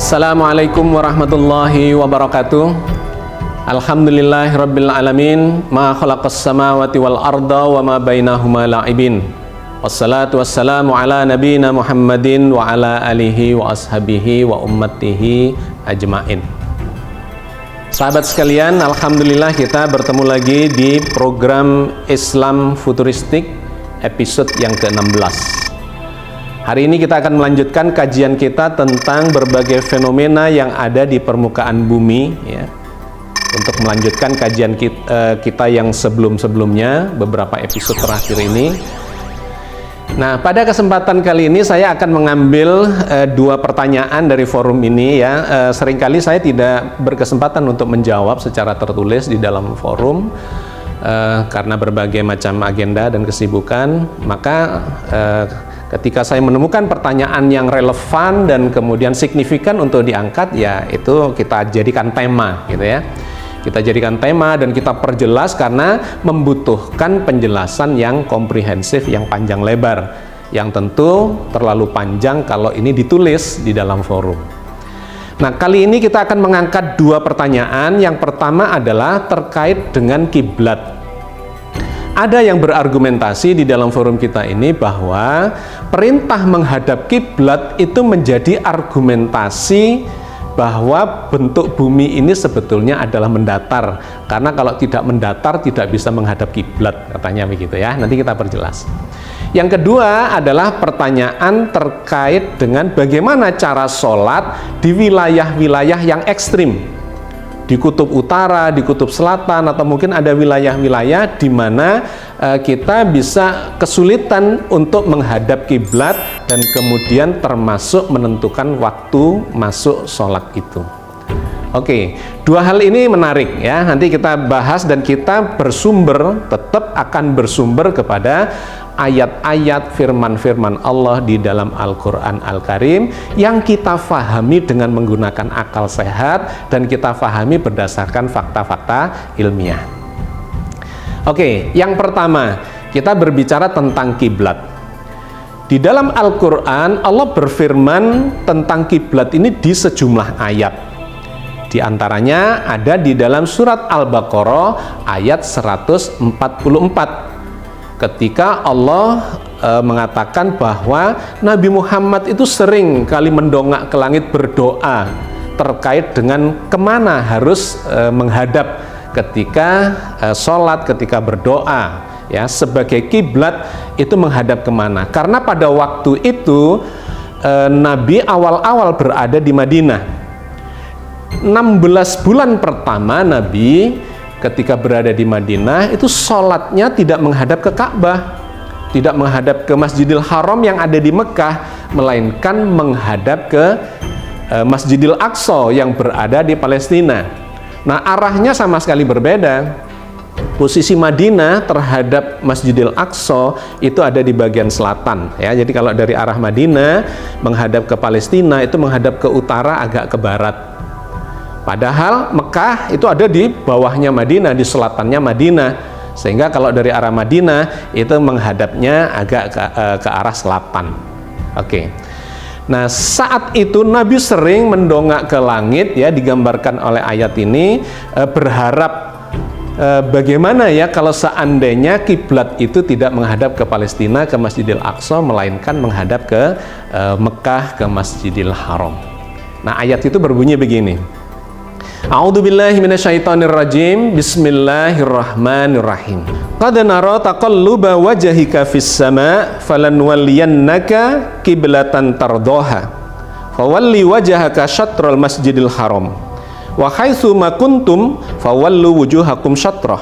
Assalamualaikum warahmatullahi wabarakatuh. Alhamdulillahirabbil alamin, ma khalaqas samawati wal arda wa ma bainahuma la'ibin. Wassalatu wassalamu ala nabiyina Muhammadin wa ala alihi wa ashabihi wa ummatihi ajmain. Sahabat sekalian, alhamdulillah kita bertemu lagi di program Islam Futuristik episode yang ke-16. Hari ini kita akan melanjutkan kajian kita tentang berbagai fenomena yang ada di permukaan bumi, ya. Untuk melanjutkan kajian kita yang sebelum-sebelumnya, beberapa episode terakhir ini. Nah, pada kesempatan kali ini saya akan mengambil dua pertanyaan dari forum ini, ya. Seringkali saya tidak berkesempatan untuk menjawab secara tertulis di dalam forum karena berbagai macam agenda dan kesibukan. Maka ketika saya menemukan pertanyaan yang relevan dan kemudian signifikan untuk diangkat, ya itu kita jadikan tema, gitu ya. Kita jadikan tema dan kita perjelas karena membutuhkan penjelasan yang komprehensif, yang panjang lebar, yang tentu terlalu panjang kalau ini ditulis di dalam forum. Nah, kali ini kita akan mengangkat dua pertanyaan. Yang pertama adalah terkait dengan kiblat. Ada yang berargumentasi di dalam forum kita ini bahwa perintah menghadap kiblat itu menjadi argumentasi bahwa bentuk bumi ini sebetulnya adalah mendatar, karena kalau tidak mendatar tidak bisa menghadap kiblat, katanya begitu, ya. Nanti kita perjelas. Yang kedua adalah pertanyaan terkait dengan bagaimana cara sholat di wilayah-wilayah yang ekstrim, di kutub utara, di kutub selatan, atau mungkin ada wilayah-wilayah di mana kita bisa kesulitan untuk menghadap kiblat dan kemudian termasuk menentukan waktu masuk sholat itu. Oke, dua hal ini menarik, ya. Nanti kita bahas dan kita tetap akan bersumber kepada ayat-ayat firman-firman Allah di dalam Al-Quran Al-Karim yang kita fahami dengan menggunakan akal sehat dan kita fahami berdasarkan fakta-fakta ilmiah. Oke, yang pertama kita berbicara tentang kiblat. Di dalam Al-Quran Allah berfirman tentang kiblat ini di sejumlah ayat. Di antaranya ada di dalam surat Al-Baqarah ayat 144. Ketika Allah mengatakan bahwa Nabi Muhammad itu sering kali mendongak ke langit berdoa terkait dengan kemana harus menghadap ketika sholat, ketika berdoa, ya, sebagai kiblat itu menghadap kemana. Karena pada waktu itu Nabi awal-awal berada di Madinah. 16 bulan pertama Nabi ketika berada di Madinah itu sholatnya tidak menghadap ke Ka'bah, tidak menghadap ke Masjidil Haram yang ada di Mekah, melainkan menghadap ke Masjidil Aqsa yang berada di Palestina. Nah, arahnya sama sekali berbeda. Posisi Madinah terhadap Masjidil Aqsa itu ada di bagian selatan, ya. Jadi kalau dari arah Madinah menghadap ke Palestina itu menghadap ke utara, agak ke barat. Padahal Mekah itu ada di bawahnya Madinah, di selatannya Madinah, sehingga kalau dari arah Madinah itu menghadapnya agak ke arah selatan. Oke. Nah, saat itu Nabi sering mendongak ke langit, ya, digambarkan oleh ayat ini, berharap bagaimana ya kalau seandainya kiblat itu tidak menghadap ke Palestina, ke Masjidil Aqsa, melainkan menghadap ke Mekah, ke Masjidil Haram. Nah, ayat itu berbunyi begini. A'udzubillahi minasyaitonirrajim. Bismillahirrahmanirrahim. Qad nara taqalluba wajhika fis sama' falanwalliyannaka qiblatan tardaha. Fawalli wajhaka syatral Masjidil Haram. Wa haitsu ma kuntum fawallu wujuhakum syatrah.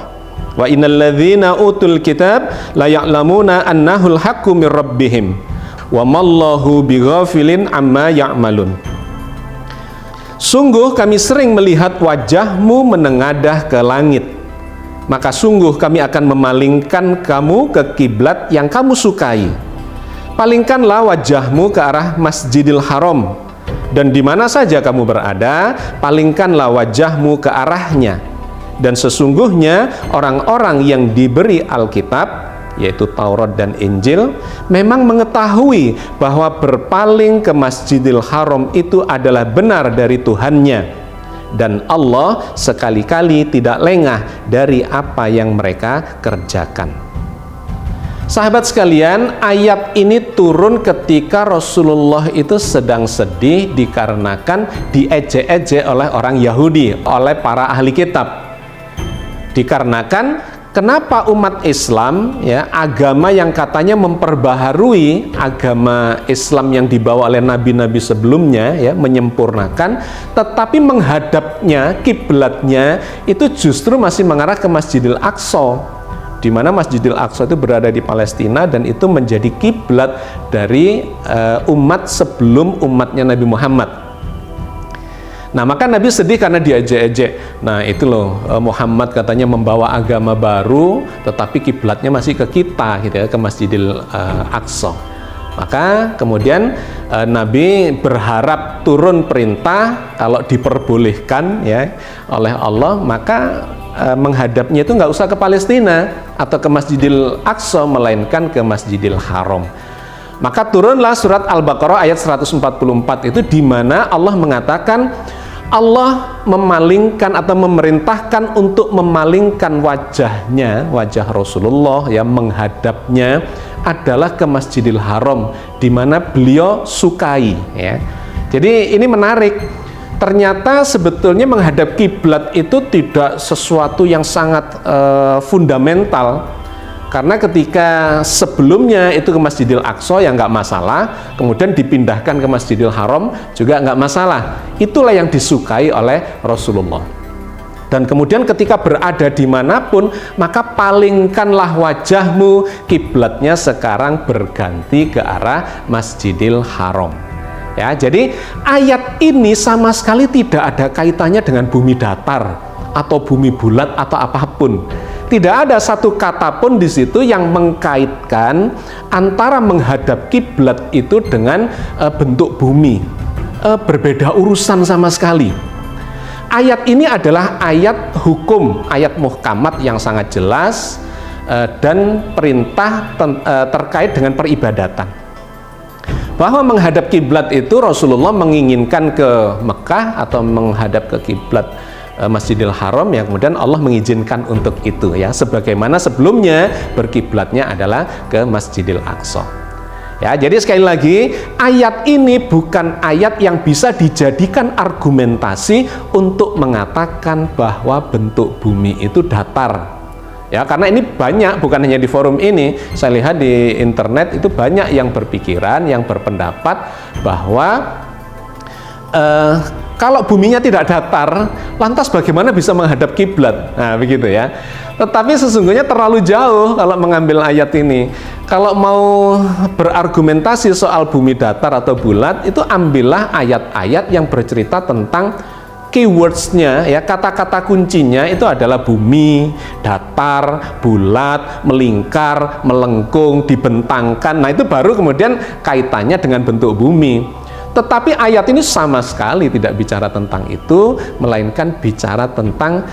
Wa innal ladzina utul kitab la ya'lamuna annahul haqqu mir rabbihim. Wa mallahu bighafilin amma ya'malun. Sungguh kami sering melihat wajahmu menengadah ke langit, maka sungguh kami akan memalingkan kamu ke kiblat yang kamu sukai. Palingkanlah wajahmu ke arah Masjidil Haram, dan di mana saja kamu berada, palingkanlah wajahmu ke arahnya. Dan sesungguhnya orang-orang yang diberi Alkitab, yaitu Taurat dan Injil, memang mengetahui bahwa berpaling ke Masjidil Haram itu adalah benar dari Tuhannya, dan Allah sekali-kali tidak lengah dari apa yang mereka kerjakan. Sahabat sekalian, ayat ini turun ketika Rasulullah itu sedang sedih dikarenakan diejek-ejek oleh orang Yahudi, oleh para ahli kitab. Dikarenakan kenapa umat Islam, ya, agama yang katanya memperbaharui agama Islam yang dibawa oleh nabi-nabi sebelumnya, ya, menyempurnakan, tetapi menghadapnya, kiblatnya itu justru masih mengarah ke Masjidil Aqsa, di mana Masjidil Aqsa itu berada di Palestina dan itu menjadi kiblat dari umat sebelum umatnya Nabi Muhammad. Nah, maka Nabi sedih karena diejek-ejek. Nah, itu loh, Muhammad katanya membawa agama baru, tetapi kiblatnya masih ke kita, gitu ya, ke Masjidil Aqsa. Maka kemudian Nabi berharap turun perintah kalau diperbolehkan, ya, oleh Allah, maka menghadapnya itu nggak usah ke Palestina atau ke Masjidil Aqsa, melainkan ke Masjidil Haram. Maka turunlah surat Al-Baqarah ayat 144 itu, di mana Allah mengatakan Allah memalingkan atau memerintahkan untuk memalingkan wajahnya, wajah Rasulullah, yang menghadapnya adalah ke Masjidil Haram, di mana beliau sukai, ya. Jadi ini menarik. Ternyata sebetulnya menghadap kiblat itu tidak sesuatu yang sangat fundamental, karena ketika sebelumnya itu ke Masjidil Aqsa ya nggak masalah, kemudian dipindahkan ke Masjidil Haram juga nggak masalah. Itulah yang disukai oleh Rasulullah. Dan kemudian ketika berada dimanapun, maka palingkanlah wajahmu, kiblatnya sekarang berganti ke arah Masjidil Haram. Ya, jadi ayat ini sama sekali tidak ada kaitannya dengan bumi datar atau bumi bulat atau apapun. Tidak ada satu kata pun di situ yang mengkaitkan antara menghadap kiblat itu dengan bentuk bumi. Berbeda urusan sama sekali. Ayat ini adalah ayat hukum, ayat muhkamat yang sangat jelas dan perintah terkait dengan peribadatan. Bahwa menghadap kiblat itu Rasulullah menginginkan ke Mekah atau menghadap ke kiblat Masjidil Haram, ya, kemudian Allah mengizinkan untuk itu, ya, sebagaimana sebelumnya berkiblatnya adalah ke Masjidil Aqsa. Ya, jadi sekali lagi, ayat ini bukan ayat yang bisa dijadikan argumentasi untuk mengatakan bahwa bentuk bumi itu datar. Ya, karena ini banyak, bukan hanya di forum ini, saya lihat di internet itu banyak yang berpikiran, yang berpendapat bahwa kalau buminya tidak datar, lantas bagaimana bisa menghadap kiblat? Nah, begitu ya. Tetapi sesungguhnya terlalu jauh kalau mengambil ayat ini. Kalau mau berargumentasi soal bumi datar atau bulat, itu ambillah ayat-ayat yang bercerita tentang keywordsnya, ya, kata-kata kuncinya itu adalah bumi, datar, bulat, melingkar, melengkung, dibentangkan. Nah, itu baru kemudian kaitannya dengan bentuk bumi. Tetapi ayat ini sama sekali tidak bicara tentang itu, melainkan bicara tentang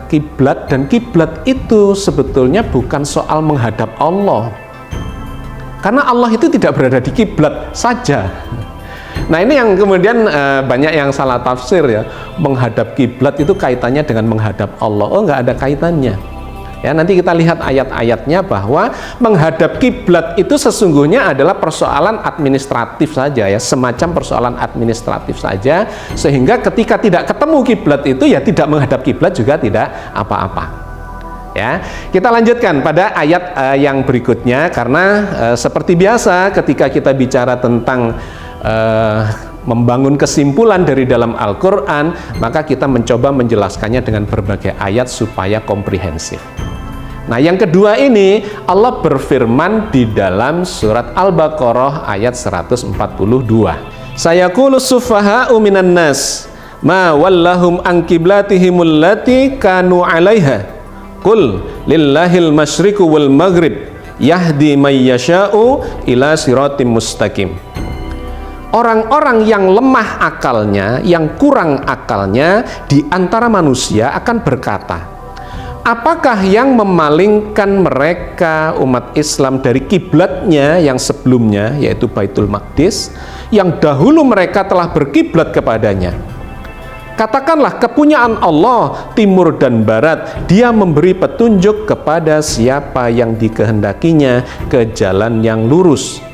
kiblat, dan kiblat itu sebetulnya bukan soal menghadap Allah, karena Allah itu tidak berada di kiblat saja. Nah, ini yang kemudian banyak yang salah tafsir, ya, menghadap kiblat itu kaitannya dengan menghadap Allah. Oh, nggak ada kaitannya. Ya, nanti kita lihat ayat-ayatnya bahwa menghadap kiblat itu sesungguhnya adalah persoalan administratif saja, ya, semacam persoalan administratif saja, sehingga ketika tidak ketemu kiblat itu ya tidak menghadap kiblat juga tidak apa-apa. Ya, kita lanjutkan pada ayat yang berikutnya, karena seperti biasa ketika kita bicara tentang membangun kesimpulan dari dalam Al-Quran, maka kita mencoba menjelaskannya dengan berbagai ayat supaya komprehensif. Nah, yang kedua ini Allah berfirman di dalam surat Al-Baqarah ayat 142. Sayaqulu sufaha'u minan nas ma wallahum an qiblatihimul lati kanu 'alaiha qul lillahil masyriqu wal maghrib yahdi may yasha'u ila siratim mustaqim. Orang-orang yang lemah akalnya, yang kurang akalnya di antara manusia akan berkata, apakah yang memalingkan mereka umat Islam dari kiblatnya yang sebelumnya, yaitu Baitul Maqdis, yang dahulu mereka telah berkiblat kepadanya? Katakanlah, kepunyaan Allah timur dan barat, Dia memberi petunjuk kepada siapa yang dikehendakinya ke jalan yang lurus.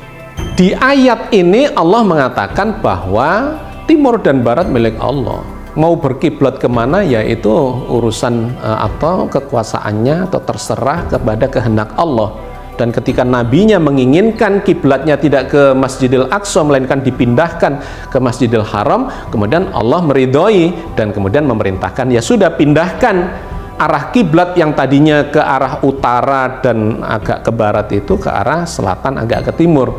Di ayat ini Allah mengatakan bahwa timur dan barat milik Allah. Mau berkiblat kemana, yaitu urusan atau kekuasaannya, atau terserah kepada kehendak Allah. Dan ketika nabinya menginginkan kiblatnya tidak ke Masjidil Aqsa, melainkan dipindahkan ke Masjidil Haram, kemudian Allah meridhoi dan kemudian memerintahkan, ya sudah, pindahkan arah kiblat yang tadinya ke arah utara dan agak ke barat itu ke arah selatan, agak ke timur.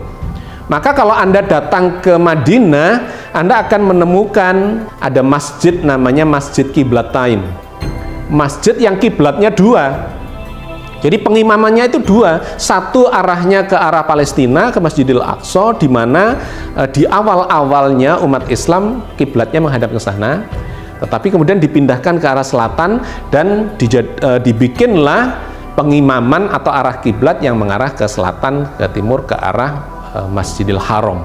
Maka kalau Anda datang ke Madinah, Anda akan menemukan ada masjid namanya Masjid Qiblatain. Masjid yang kiblatnya dua. Jadi pengimamannya itu dua, satu arahnya ke arah Palestina, ke Masjidil Aqsa, di mana di awal-awalnya umat Islam kiblatnya menghadap ke sana, tetapi kemudian dipindahkan ke arah selatan dan dibikinlah pengimaman atau arah kiblat yang mengarah ke selatan, ke timur, ke arah Masjidil Haram.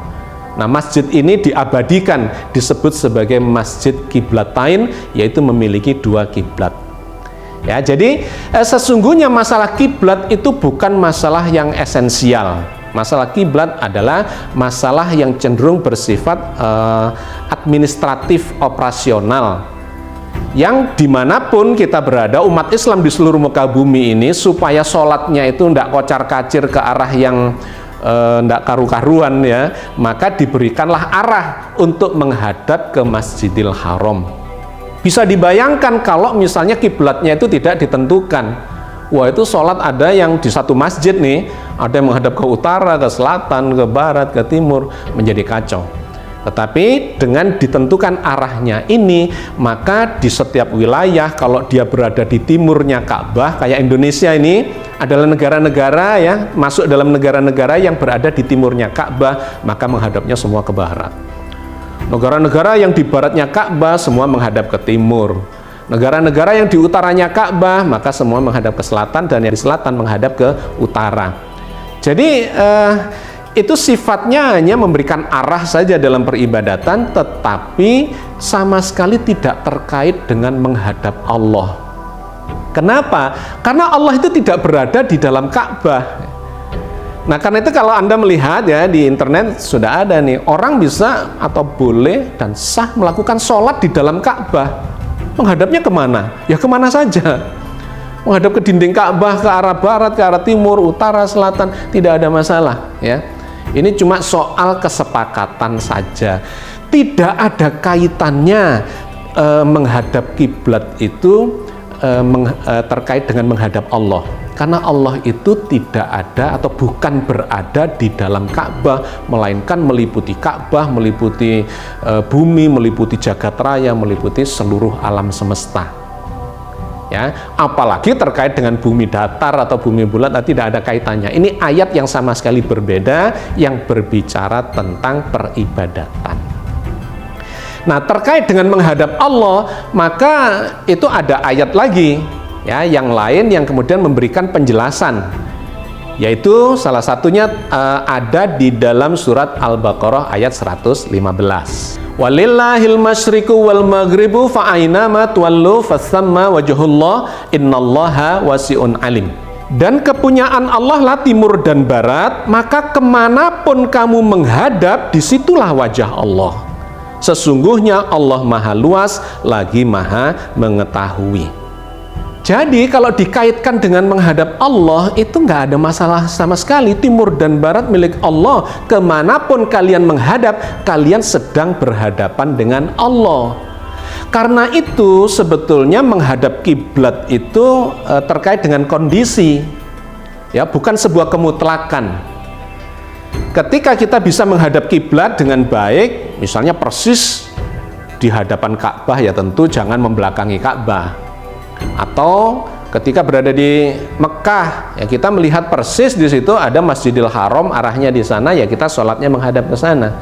Nah, masjid ini diabadikan, disebut sebagai Masjid Qiblatain, yaitu memiliki dua kiblat. Ya, jadi sesungguhnya masalah kiblat itu bukan masalah yang esensial. Masalah kiblat adalah masalah yang cenderung bersifat administratif operasional, yang dimanapun kita berada, umat Islam di seluruh muka bumi ini, supaya sholatnya itu tidak kocar-kacir ke arah yang tidak karu-karuan, ya, maka diberikanlah arah untuk menghadap ke Masjidil Haram. Bisa dibayangkan kalau misalnya kiblatnya itu tidak ditentukan. Wah, itu sholat ada yang di satu masjid nih, ada yang menghadap ke utara, ke selatan, ke barat, ke timur, menjadi kacau. Tetapi dengan ditentukan arahnya ini, maka di setiap wilayah, kalau dia berada di timurnya Ka'bah, kayak Indonesia ini adalah negara-negara, ya, masuk dalam negara-negara yang berada di timurnya Ka'bah, maka menghadapnya semua ke barat. Negara-negara yang di baratnya Ka'bah semua menghadap ke timur. Negara-negara yang di utaranya Ka'bah maka semua menghadap ke selatan, dan yang di selatan menghadap ke utara. Jadi itu sifatnya hanya memberikan arah saja dalam peribadatan, tetapi sama sekali tidak terkait dengan menghadap Allah. Kenapa? Karena Allah itu tidak berada di dalam Ka'bah. Nah, karena itu kalau Anda melihat, ya, di internet sudah ada nih, orang bisa atau boleh dan sah melakukan sholat di dalam Ka'bah. Menghadapnya kemana? Ya kemana saja. Menghadap ke dinding Ka'bah, ke arah barat, ke arah timur, utara, selatan, tidak ada masalah, ya. Ini cuma soal kesepakatan saja. Tidak ada kaitannya menghadap kiblat itu terkait dengan menghadap Allah. Karena Allah itu tidak ada atau bukan berada di dalam Ka'bah, melainkan meliputi Ka'bah, meliputi bumi, meliputi jagat raya, meliputi seluruh alam semesta. Ya, apalagi terkait dengan bumi datar atau bumi bulat, tidak ada kaitannya. Ini ayat yang sama sekali berbeda, yang berbicara tentang peribadatan. Nah, terkait dengan menghadap Allah, maka itu ada ayat lagi, ya, yang lain yang kemudian memberikan penjelasan, yaitu salah satunya ada di dalam surat Al-Baqarah ayat 115. Walillahil masyriqu wal maghribu fa aynama tuwallu fasamma wajhullah innallaha wasi'un alim. Dan kepunyaan Allah lah timur dan barat, maka kemanapun kamu menghadap, disitulah wajah Allah. Sesungguhnya Allah maha luas lagi maha mengetahui. Jadi kalau dikaitkan dengan menghadap Allah, itu nggak ada masalah sama sekali. Timur dan barat milik Allah. Kemanapun kalian menghadap, kalian sedang berhadapan dengan Allah. Karena itu sebetulnya menghadap kiblat itu terkait dengan kondisi, ya, bukan sebuah kemutlakan. Ketika kita bisa menghadap kiblat dengan baik, misalnya persis di hadapan Ka'bah, ya tentu jangan membelakangi Ka'bah. Atau ketika berada di Mekah, ya kita melihat persis di situ ada Masjidil Haram, arahnya di sana, ya kita sholatnya menghadap ke sana.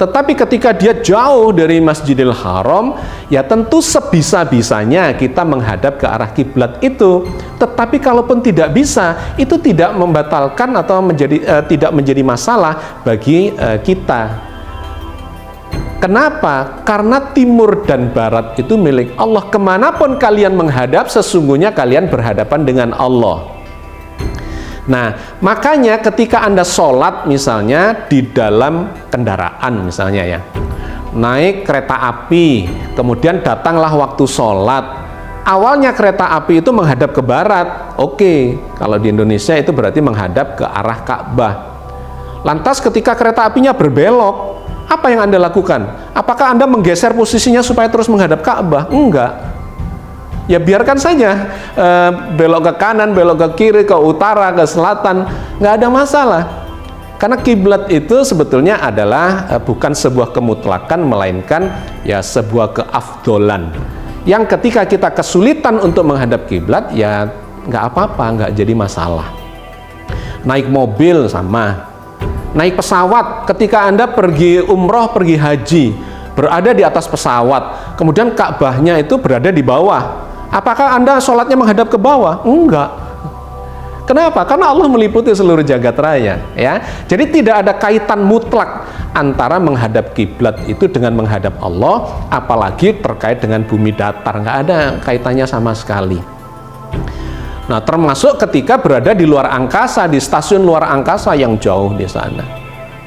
Tetapi ketika dia jauh dari Masjidil Haram, ya tentu sebisa-bisanya kita menghadap ke arah kiblat itu. Tetapi kalaupun tidak bisa, itu tidak membatalkan atau tidak menjadi masalah bagi kita. Kenapa? Karena timur dan barat itu milik Allah. Kemanapun kalian menghadap, sesungguhnya kalian berhadapan dengan Allah. Nah, makanya ketika Anda sholat misalnya di dalam kendaraan misalnya ya, naik kereta api, kemudian datanglah waktu sholat. Awalnya kereta api itu menghadap ke barat. Oke, kalau di Indonesia itu berarti menghadap ke arah Ka'bah. Lantas ketika kereta apinya berbelok, apa yang Anda lakukan? Apakah Anda menggeser posisinya supaya terus menghadap Ka'bah? Enggak. Ya biarkan saja belok ke kanan, belok ke kiri, ke utara, ke selatan, nggak ada masalah. Karena kiblat itu sebetulnya adalah bukan sebuah kemutlakan, melainkan ya sebuah keafdolan. Yang ketika kita kesulitan untuk menghadap kiblat, ya nggak apa-apa, nggak jadi masalah. Naik mobil sama, naik pesawat, ketika Anda pergi umroh, pergi haji, berada di atas pesawat, kemudian Ka'bahnya itu berada di bawah. Apakah Anda sholatnya menghadap ke bawah? Enggak. Kenapa? Karena Allah meliputi seluruh jagat raya, ya. Jadi tidak ada kaitan mutlak antara menghadap kiblat itu dengan menghadap Allah, apalagi terkait dengan bumi datar, nggak ada kaitannya sama sekali. Nah, termasuk ketika berada di luar angkasa, di stasiun luar angkasa yang jauh di sana,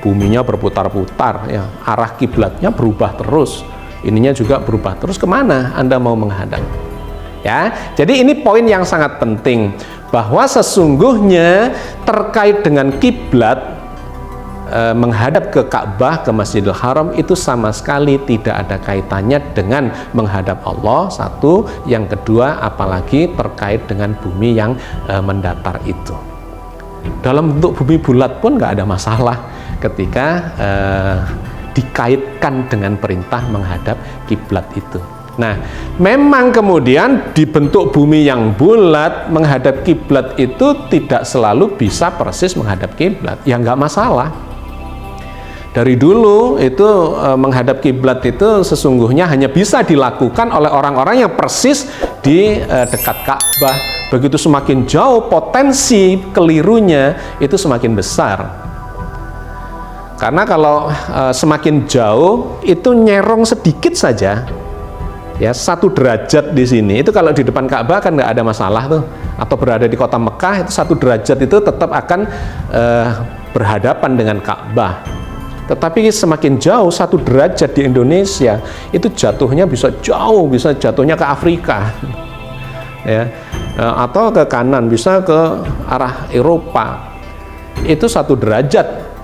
buminya berputar-putar, ya, arah kiblatnya berubah terus, ininya juga berubah terus. Kemana Anda mau menghadap? Ya, jadi ini poin yang sangat penting, bahwa sesungguhnya terkait dengan kiblat, menghadap ke Ka'bah, ke Masjidil Haram, itu sama sekali tidak ada kaitannya dengan menghadap Allah. Satu, yang kedua, apalagi terkait dengan bumi yang mendatar itu. Dalam bentuk bumi bulat pun nggak ada masalah ketika dikaitkan dengan perintah menghadap kiblat itu. Nah, memang kemudian di bentuk bumi yang bulat menghadap kiblat itu tidak selalu bisa persis menghadap kiblat, ya nggak masalah. Dari dulu itu menghadap kiblat itu sesungguhnya hanya bisa dilakukan oleh orang-orang yang persis di dekat Ka'bah. Begitu semakin jauh, potensi kelirunya itu semakin besar. Karena kalau semakin jauh itu nyerong sedikit saja, ya 1 derajat di sini, itu kalau di depan Ka'bah kan nggak ada masalah tuh, atau berada di kota Mekah itu 1 derajat itu tetap akan berhadapan dengan Ka'bah. Tetapi semakin jauh 1 derajat di Indonesia itu jatuhnya bisa jauh, bisa jatuhnya ke Afrika, ya, atau ke kanan, bisa ke arah Eropa, itu 1 derajat.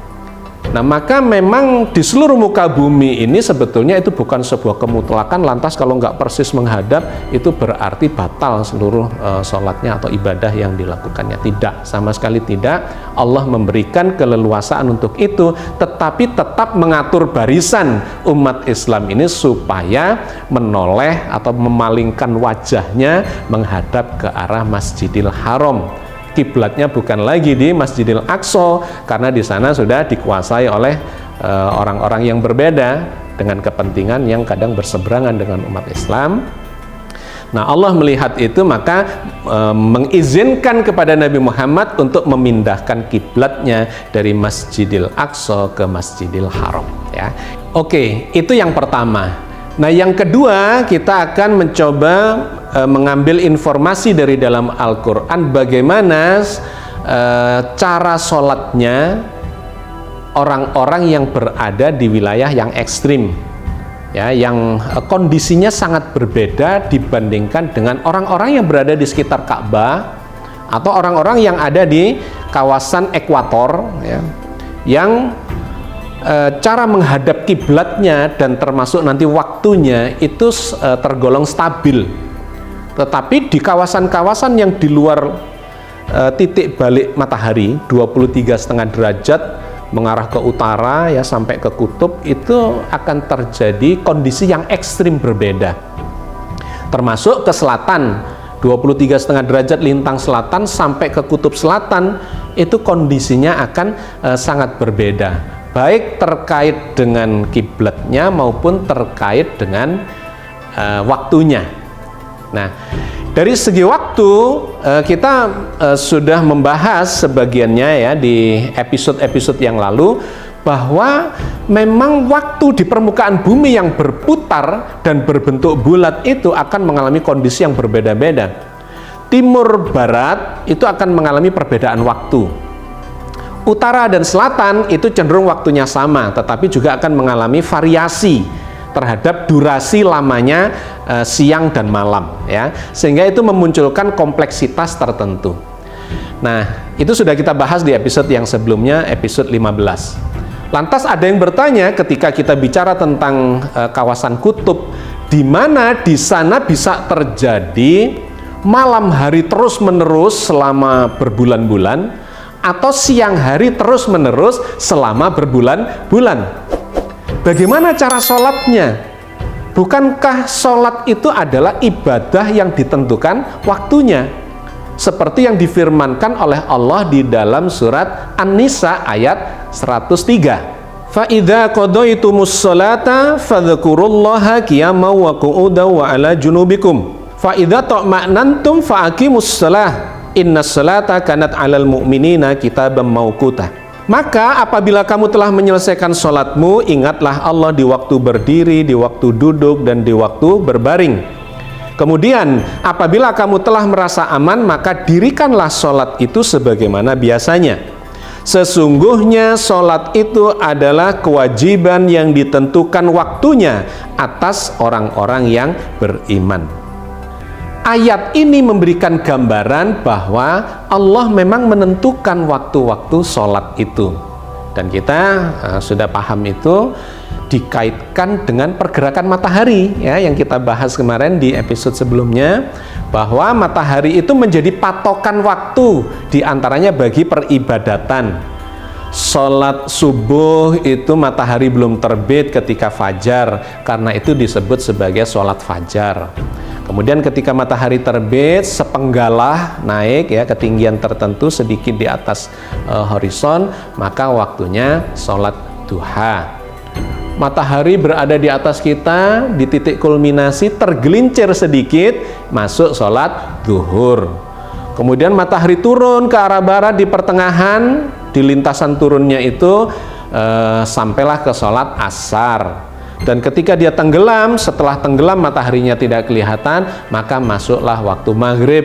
Nah, maka memang di seluruh muka bumi ini sebetulnya itu bukan sebuah kemutlakan, lantas kalau nggak persis menghadap itu berarti batal seluruh sholatnya atau ibadah yang dilakukannya. Tidak, sama sekali tidak. Allah memberikan keleluasaan untuk itu, tetapi tetap mengatur barisan umat Islam ini supaya menoleh atau memalingkan wajahnya menghadap ke arah Masjidil Haram. Kiblatnya bukan lagi di Masjidil Aqsa, karena di sana sudah dikuasai oleh orang-orang yang berbeda dengan kepentingan yang kadang berseberangan dengan umat Islam. Nah, Allah melihat itu maka mengizinkan kepada Nabi Muhammad untuk memindahkan kiblatnya dari Masjidil Aqsa ke Masjidil Haram, ya. Oke, itu yang pertama. Nah, yang kedua, kita akan mencoba mengambil informasi dari dalam Al-Quran bagaimana cara sholatnya orang-orang yang berada di wilayah yang ekstrim, ya, yang kondisinya sangat berbeda dibandingkan dengan orang-orang yang berada di sekitar Ka'bah atau orang-orang yang ada di kawasan ekuator, ya, yang cara menghadap kiblatnya dan termasuk nanti waktunya itu tergolong stabil. Tetapi di kawasan-kawasan yang di luar titik balik matahari 23,5 derajat mengarah ke utara, ya, sampai ke kutub, itu akan terjadi kondisi yang ekstrim berbeda. Termasuk ke selatan 23,5 derajat lintang selatan sampai ke kutub selatan, itu kondisinya akan sangat berbeda. baik terkait dengan kiblatnya maupun terkait dengan waktunya. Nah, dari segi waktu kita sudah membahas sebagiannya ya di episode-episode yang lalu, bahwa memang waktu di permukaan bumi yang berputar dan berbentuk bulat itu akan mengalami kondisi yang berbeda-beda. Timur barat itu akan mengalami perbedaan waktu. Utara dan selatan itu cenderung waktunya sama, tetapi juga akan mengalami variasi terhadap durasi lamanya siang dan malam, ya, sehingga itu memunculkan kompleksitas tertentu. Nah, itu sudah kita bahas di episode yang sebelumnya, episode 15. Lantas ada yang bertanya ketika kita bicara tentang kawasan kutub, di mana di sana bisa terjadi malam hari terus-menerus selama berbulan-bulan, atau siang hari terus-menerus selama berbulan-bulan. Bagaimana cara sholatnya? Bukankah sholat itu adalah ibadah yang ditentukan waktunya? Seperti yang difirmankan oleh Allah di dalam surat An-Nisa ayat 103. فَإِذَا قَضَيْتُمُ الصَّلَاةَ فَذْكُرُوا قِيَامًا وَقُعُودًا وَعَلَى جُنُوبِكُمْ فَإِذَا طَمَأْنَنْتُمْ فَأَقِيمُوا الصَّلَاةَ Inna salata kanat alal mu'minina kitaban mauquta. Maka apabila kamu telah menyelesaikan sholatmu, ingatlah Allah di waktu berdiri, di waktu duduk, dan di waktu berbaring. Kemudian apabila kamu telah merasa aman, maka dirikanlah sholat itu sebagaimana biasanya. Sesungguhnya sholat itu adalah kewajiban yang ditentukan waktunya atas orang-orang yang beriman. Ayat ini memberikan gambaran bahwa Allah memang menentukan waktu-waktu sholat itu. Dan kita sudah paham itu dikaitkan dengan pergerakan matahari, ya, yang kita bahas kemarin di episode sebelumnya, bahwa matahari itu menjadi patokan waktu diantaranya bagi peribadatan. Sholat subuh itu matahari belum terbit ketika fajar, karena itu disebut sebagai sholat fajar. Kemudian ketika matahari terbit, sepenggalah naik ya, ketinggian tertentu sedikit di atas horizon, maka waktunya sholat duha. Matahari berada di atas kita, di titik kulminasi tergelincir sedikit, masuk sholat zuhur. Kemudian matahari turun ke arah barat di pertengahan, di lintasan turunnya itu sampailah ke sholat asar. Dan ketika dia tenggelam, setelah tenggelam mataharinya tidak kelihatan, maka masuklah waktu maghrib.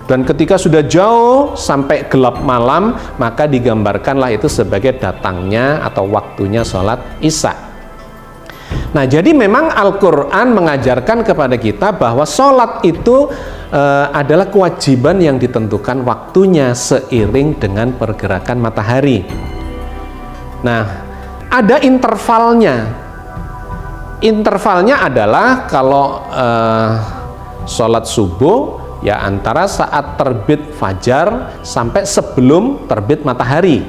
Dan ketika sudah jauh sampai gelap malam, maka digambarkanlah itu sebagai datangnya atau waktunya sholat isya. Nah, jadi memang Al-Quran mengajarkan kepada kita bahwa sholat itu adalah kewajiban yang ditentukan waktunya seiring dengan pergerakan matahari. Nah, ada intervalnya. Intervalnya adalah kalau sholat subuh ya antara saat terbit fajar sampai sebelum terbit matahari.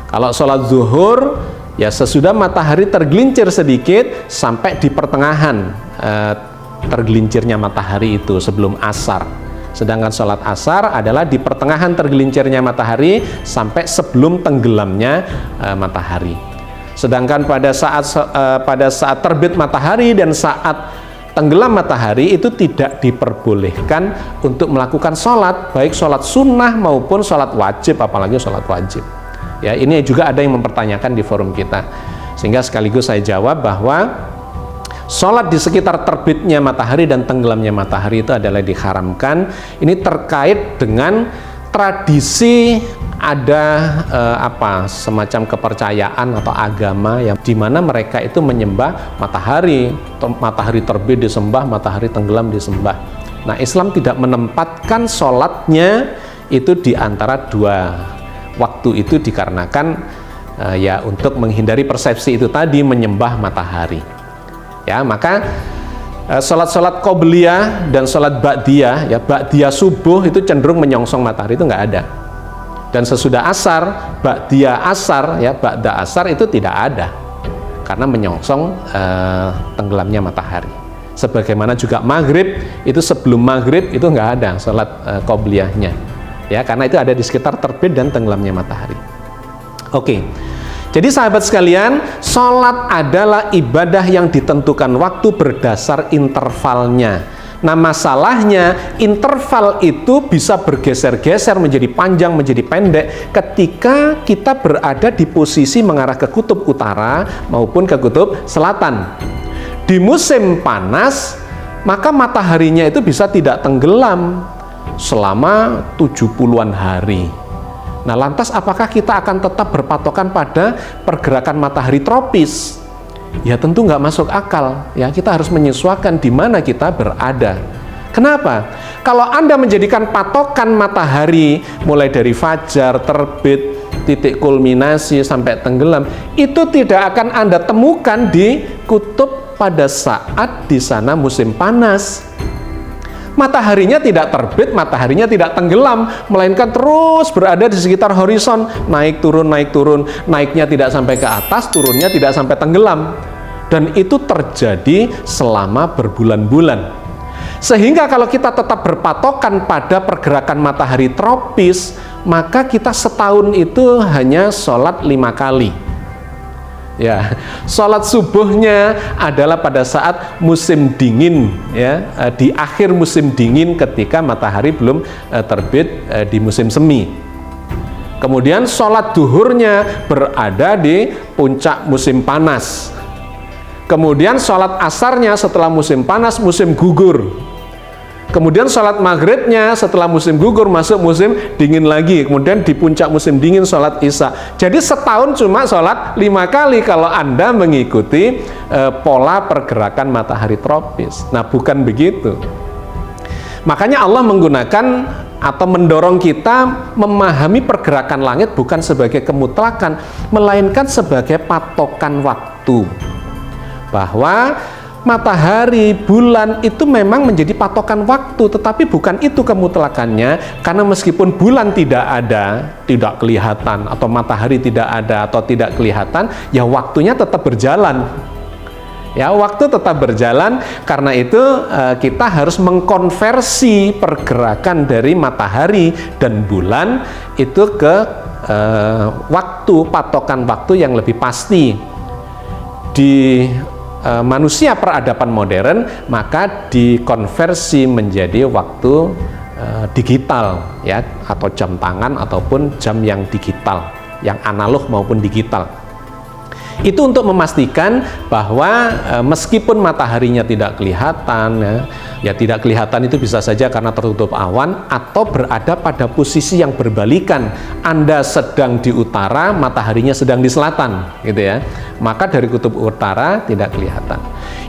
Kalau sholat zuhur ya sesudah matahari tergelincir sedikit sampai di pertengahan tergelincirnya matahari itu sebelum asar. Sedangkan sholat asar adalah di pertengahan tergelincirnya matahari sampai sebelum tenggelamnya matahari. Sedangkan pada saat terbit matahari dan saat tenggelam matahari itu tidak diperbolehkan untuk melakukan sholat, baik sholat sunnah maupun sholat wajib, apalagi sholat wajib. Ya, ini juga ada yang mempertanyakan di forum kita, sehingga sekaligus saya jawab bahwa sholat di sekitar terbitnya matahari dan tenggelamnya matahari itu adalah diharamkan. Ini terkait dengan tradisi, ada semacam kepercayaan atau agama yang dimana mereka itu menyembah matahari, matahari terbit disembah, matahari tenggelam disembah. Nah, Islam tidak menempatkan sholatnya itu di antara dua waktu itu dikarenakan ya untuk menghindari persepsi itu tadi menyembah matahari. Ya, maka sholat-sholat qobliyah dan sholat ba'diyah, ya ba'diyah subuh itu cenderung menyongsong matahari, itu nggak ada. Dan sesudah asar, ba'diyah asar, ya ba'da asar itu tidak ada karena menyongsong tenggelamnya matahari. Sebagaimana juga maghrib itu sebelum maghrib itu nggak ada sholat qobliyahnya, ya karena itu ada di sekitar terbit dan tenggelamnya matahari. Oke. Jadi sahabat sekalian, sholat adalah ibadah yang ditentukan waktu berdasar intervalnya. Nah masalahnya, interval itu bisa bergeser-geser menjadi panjang, menjadi pendek ketika kita berada di posisi mengarah ke kutub utara maupun ke kutub selatan. Di musim panas, maka mataharinya itu bisa tidak tenggelam selama 70-an hari. Nah, lantas apakah kita akan tetap berpatokan pada pergerakan matahari tropis? Ya tentu nggak masuk akal. Ya, kita harus menyesuaikan di mana kita berada. Kenapa? Kalau Anda menjadikan patokan matahari mulai dari fajar, terbit, titik kulminasi sampai tenggelam, itu tidak akan Anda temukan di kutub pada saat di sana musim panas. Mataharinya tidak terbit, mataharinya tidak tenggelam, melainkan terus berada di sekitar horizon, naik turun, naiknya tidak sampai ke atas, turunnya tidak sampai tenggelam. Dan itu terjadi selama berbulan-bulan. Sehingga kalau kita tetap berpatokan pada pergerakan matahari tropis, maka kita setahun itu hanya sholat 5 kali. Ya, sholat subuhnya adalah pada saat musim dingin, ya, di akhir musim dingin ketika matahari belum terbit di musim semi. Kemudian sholat duhurnya berada di puncak musim panas. Kemudian sholat asarnya setelah musim panas, musim gugur. Kemudian sholat maghribnya setelah musim gugur masuk musim dingin lagi. Kemudian di puncak musim dingin sholat isya. Jadi setahun cuma sholat 5 kali kalau Anda mengikuti pola pergerakan matahari tropis. Nah bukan begitu. Makanya Allah menggunakan atau mendorong kita memahami pergerakan langit bukan sebagai kemutlakan, melainkan sebagai patokan waktu. Bahwa matahari, bulan itu memang menjadi patokan waktu, tetapi bukan itu kemutlakannya, karena meskipun bulan tidak ada, tidak kelihatan, atau matahari tidak ada atau tidak kelihatan, ya waktunya tetap berjalan. Ya, waktu tetap berjalan, karena itu kita harus mengkonversi pergerakan dari matahari dan bulan itu ke waktu, patokan waktu yang lebih pasti. Di manusia peradaban modern, maka dikonversi menjadi waktu digital, ya, atau jam tangan ataupun jam yang digital, yang analog maupun digital. Itu untuk memastikan bahwa meskipun mataharinya tidak kelihatan, ya tidak kelihatan itu bisa saja karena tertutup awan atau berada pada posisi yang berbalikan. Anda sedang di utara, mataharinya sedang di selatan, gitu ya. Maka dari kutub utara tidak kelihatan.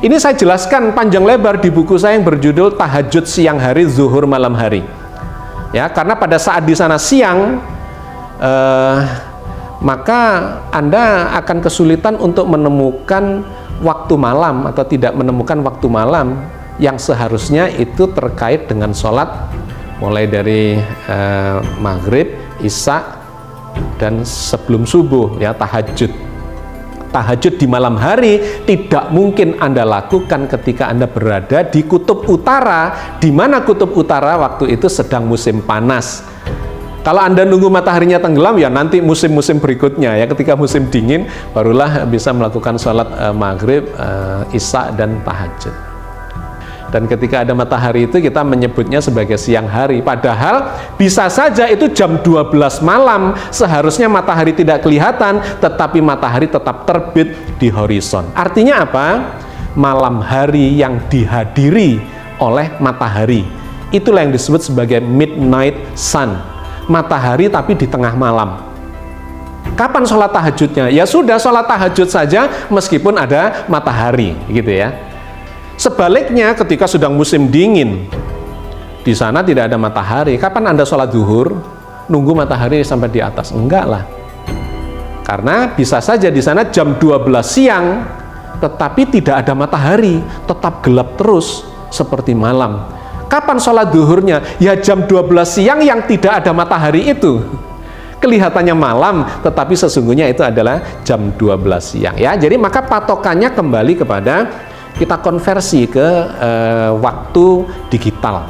Ini saya jelaskan panjang lebar di buku saya yang berjudul Tahajud Siang Hari, Zuhur Malam Hari. Ya, karena pada saat di sana siang, maka Anda akan kesulitan untuk menemukan waktu malam atau tidak menemukan waktu malam yang seharusnya itu terkait dengan sholat mulai dari maghrib, isya, dan sebelum subuh, ya, tahajud. Tahajud di malam hari tidak mungkin Anda lakukan ketika Anda berada di kutub utara, di mana kutub utara waktu itu sedang musim panas. Kalau Anda nunggu mataharinya tenggelam, ya nanti musim-musim berikutnya, ya, ketika musim dingin barulah bisa melakukan sholat maghrib, isya, dan tahajud. Dan ketika ada matahari itu kita menyebutnya sebagai siang hari, padahal bisa saja itu jam 12 malam, seharusnya matahari tidak kelihatan, tetapi matahari tetap terbit di horizon. Artinya apa? Malam hari yang dihadiri oleh matahari, itulah yang disebut sebagai midnight sun. Matahari tapi di tengah malam. Kapan sholat tahajudnya? Ya sudah, sholat tahajud saja meskipun ada matahari, gitu ya. Sebaliknya ketika sedang musim dingin, di sana tidak ada matahari, kapan Anda sholat zuhur? Nunggu matahari sampai di atas? Enggak lah. Karena bisa saja di sana jam 12 siang, tetapi tidak ada matahari, tetap gelap terus seperti malam. Kapan sholat zuhurnya? Ya jam 12 siang yang tidak ada matahari itu. Kelihatannya malam, tetapi sesungguhnya itu adalah jam 12 siang. Ya, jadi maka patokannya kembali kepada kita konversi ke waktu digital.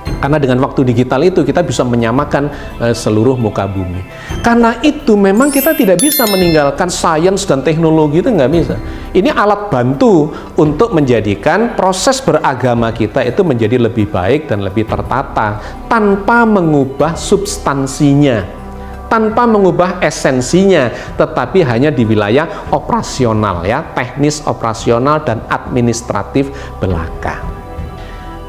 Karena dengan waktu digital itu kita bisa menyamakan seluruh muka bumi. Karena itu memang kita tidak bisa meninggalkan sains dan teknologi, itu nggak bisa. Ini alat bantu untuk menjadikan proses beragama kita itu menjadi lebih baik dan lebih tertata tanpa mengubah substansinya, tanpa mengubah esensinya, tetapi hanya di wilayah operasional ya, teknis operasional dan administratif belaka.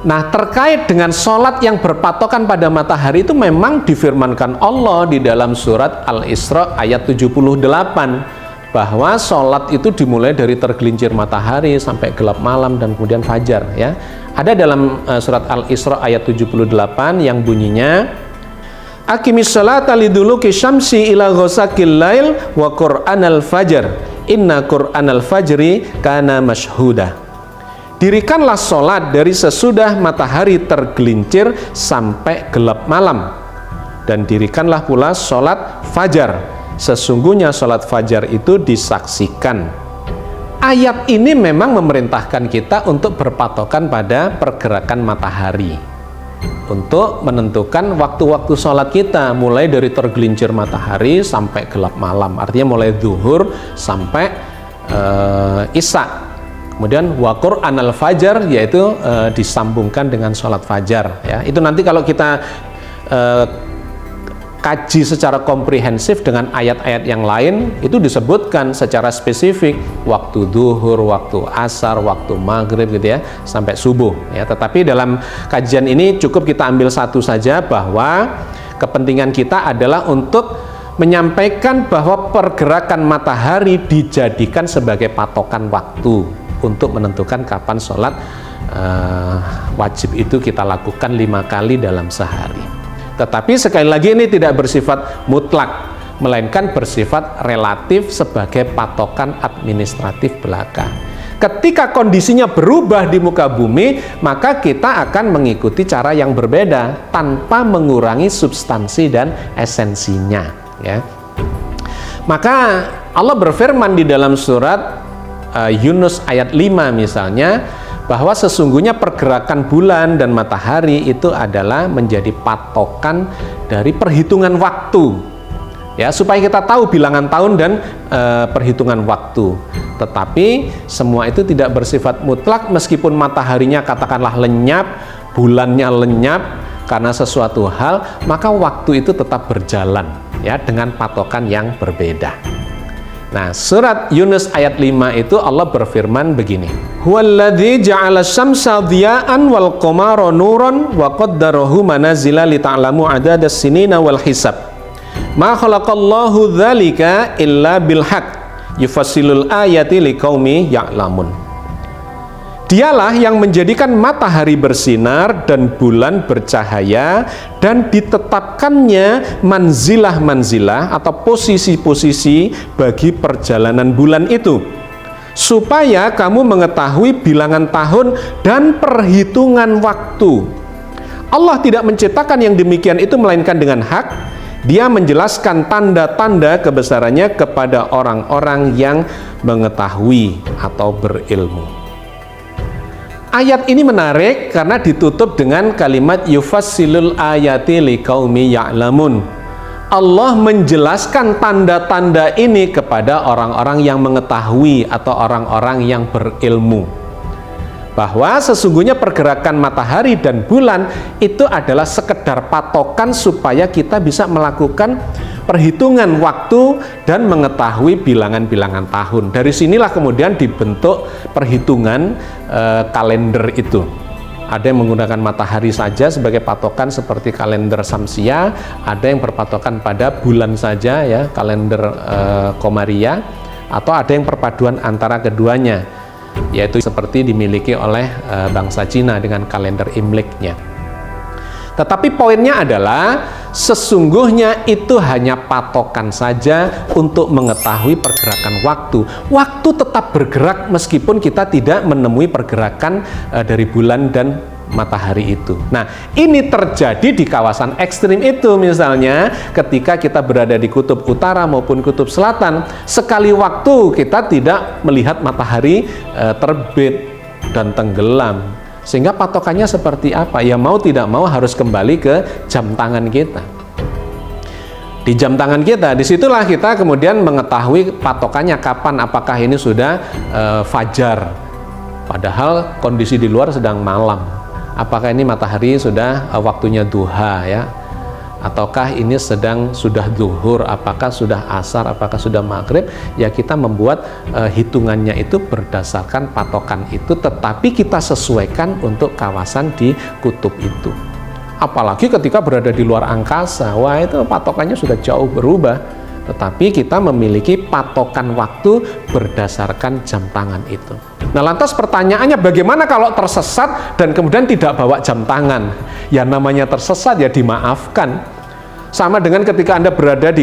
Nah, terkait dengan sholat yang berpatokan pada matahari itu memang difirmankan Allah di dalam surat Al-Isra ayat 78 bahwa sholat itu dimulai dari tergelincir matahari sampai gelap malam dan kemudian fajar ya. Ada dalam surat Al-Isra ayat 78 yang bunyinya Aqimis sholata liduluki syamsi ila ghasaqil lail wa qur'anal fajr inna qur'anal fajri kana mashhuda. Dirikanlah sholat dari sesudah matahari tergelincir sampai gelap malam, dan dirikanlah pula sholat fajar. Sesungguhnya sholat fajar itu disaksikan. Ayat ini memang memerintahkan kita untuk berpatokan pada pergerakan matahari, untuk menentukan waktu-waktu sholat kita, mulai dari tergelincir matahari sampai gelap malam, artinya mulai zuhur sampai isya. Kemudian wa Qur'anal fajar, yaitu disambungkan dengan sholat fajar ya. Itu nanti kalau kita kaji secara komprehensif dengan ayat-ayat yang lain, itu disebutkan secara spesifik waktu duhur, waktu asar, waktu maghrib gitu ya, sampai subuh ya. Tetapi dalam kajian ini cukup kita ambil satu saja, bahwa kepentingan kita adalah untuk menyampaikan bahwa pergerakan matahari dijadikan sebagai patokan waktu untuk menentukan kapan sholat wajib itu kita lakukan 5 kali dalam sehari. Tetapi sekali lagi ini tidak bersifat mutlak, melainkan bersifat relatif sebagai patokan administratif belaka. Ketika kondisinya berubah di muka bumi, maka kita akan mengikuti cara yang berbeda tanpa mengurangi substansi dan esensinya ya. Maka Allah berfirman di dalam surat Yunus ayat 5 misalnya, bahwa sesungguhnya pergerakan bulan dan matahari itu adalah menjadi patokan dari perhitungan waktu ya, supaya kita tahu bilangan tahun dan perhitungan waktu. Tetapi semua itu tidak bersifat mutlak, meskipun mataharinya katakanlah lenyap, bulannya lenyap karena sesuatu hal, maka waktu itu tetap berjalan ya, dengan patokan yang berbeda. Nah, surat Yunus ayat 5 itu Allah berfirman begini. Huwallazi ja'ala syamsa dhiya'an wal qamara nuran wa qaddarahu manazila li ta'lamu adadas sinina wal hisab. Ma khalaqallahu dzalika illa bil haqq yufassilul ayati liqaumi ya'lamun. Dialah yang menjadikan matahari bersinar dan bulan bercahaya, dan ditetapkannya manzilah-manzilah atau posisi-posisi bagi perjalanan bulan itu, supaya kamu mengetahui bilangan tahun dan perhitungan waktu. Allah tidak menciptakan yang demikian itu melainkan dengan hak. Dia menjelaskan tanda-tanda kebesarannya kepada orang-orang yang mengetahui atau berilmu. Ayat ini menarik karena ditutup dengan kalimat yufassilul ayati liqaumi ya'lamun. Allah menjelaskan tanda-tanda ini kepada orang-orang yang mengetahui atau orang-orang yang berilmu, bahwa sesungguhnya pergerakan matahari dan bulan itu adalah sekedar patokan supaya kita bisa melakukan perhitungan waktu dan mengetahui bilangan-bilangan tahun. Dari sinilah kemudian dibentuk perhitungan kalender itu. Ada yang menggunakan matahari saja sebagai patokan seperti kalender Samsia, ada yang berpatokan pada bulan saja ya, kalender Komaria, atau ada yang perpaduan antara keduanya, yaitu seperti dimiliki oleh bangsa Cina dengan kalender Imleknya. Tetapi poinnya adalah sesungguhnya itu hanya patokan saja untuk mengetahui pergerakan waktu. Waktu tetap bergerak meskipun kita tidak menemui pergerakan dari bulan dan matahari itu. Nah, ini terjadi di kawasan ekstrim itu, misalnya ketika kita berada di kutub utara maupun kutub selatan, sekali waktu kita tidak melihat matahari terbit dan tenggelam. Sehingga patokannya seperti apa? Ya mau tidak mau harus kembali ke jam tangan kita. Di jam tangan kita, disitulah kita kemudian mengetahui patokannya kapan, apakah ini sudah fajar, padahal kondisi di luar sedang malam. Apakah ini matahari sudah waktunya duha ya? Ataukah ini sudah zuhur, apakah sudah asar, apakah sudah maghrib? Ya kita membuat hitungannya itu berdasarkan patokan itu, tetapi kita sesuaikan untuk kawasan di kutub itu. Apalagi ketika berada di luar angkasa, wah itu patokannya sudah jauh berubah. Tetapi kita memiliki patokan waktu berdasarkan jam tangan itu. Nah lantas pertanyaannya, bagaimana kalau tersesat dan kemudian tidak bawa jam tangan? Ya namanya tersesat ya dimaafkan. Sama dengan ketika Anda berada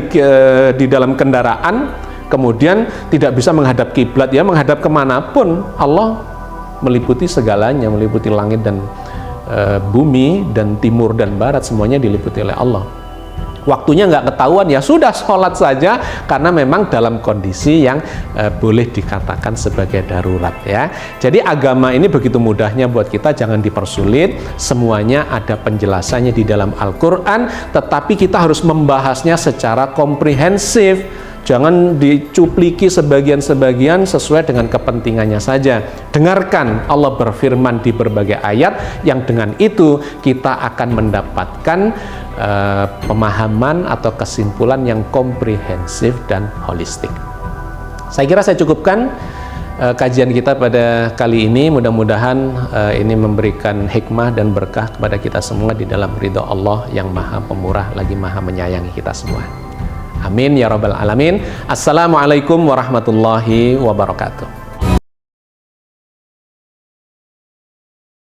di dalam kendaraan, kemudian tidak bisa menghadap kiblat, ya menghadap kemanapun. Allah meliputi segalanya, meliputi langit dan bumi dan timur dan barat, semuanya diliputi oleh Allah. Waktunya nggak ketahuan, ya sudah sholat saja, karena memang dalam kondisi yang boleh dikatakan sebagai darurat ya. Jadi agama ini begitu mudahnya buat kita, jangan dipersulit, semuanya ada penjelasannya di dalam Al-Quran, tetapi kita harus membahasnya secara komprehensif. Jangan dicupliki sebagian-sebagian sesuai dengan kepentingannya saja. Dengarkan Allah berfirman di berbagai ayat, yang dengan itu kita akan mendapatkan pemahaman atau kesimpulan yang komprehensif dan holistik. Saya kira saya cukupkan kajian kita pada kali ini. Mudah-mudahan ini memberikan hikmah dan berkah kepada kita semua di dalam ridho Allah yang maha pemurah lagi maha menyayangi kita semua. Amin ya rabbal alamin. Assalamualaikum warahmatullahi wabarakatuh.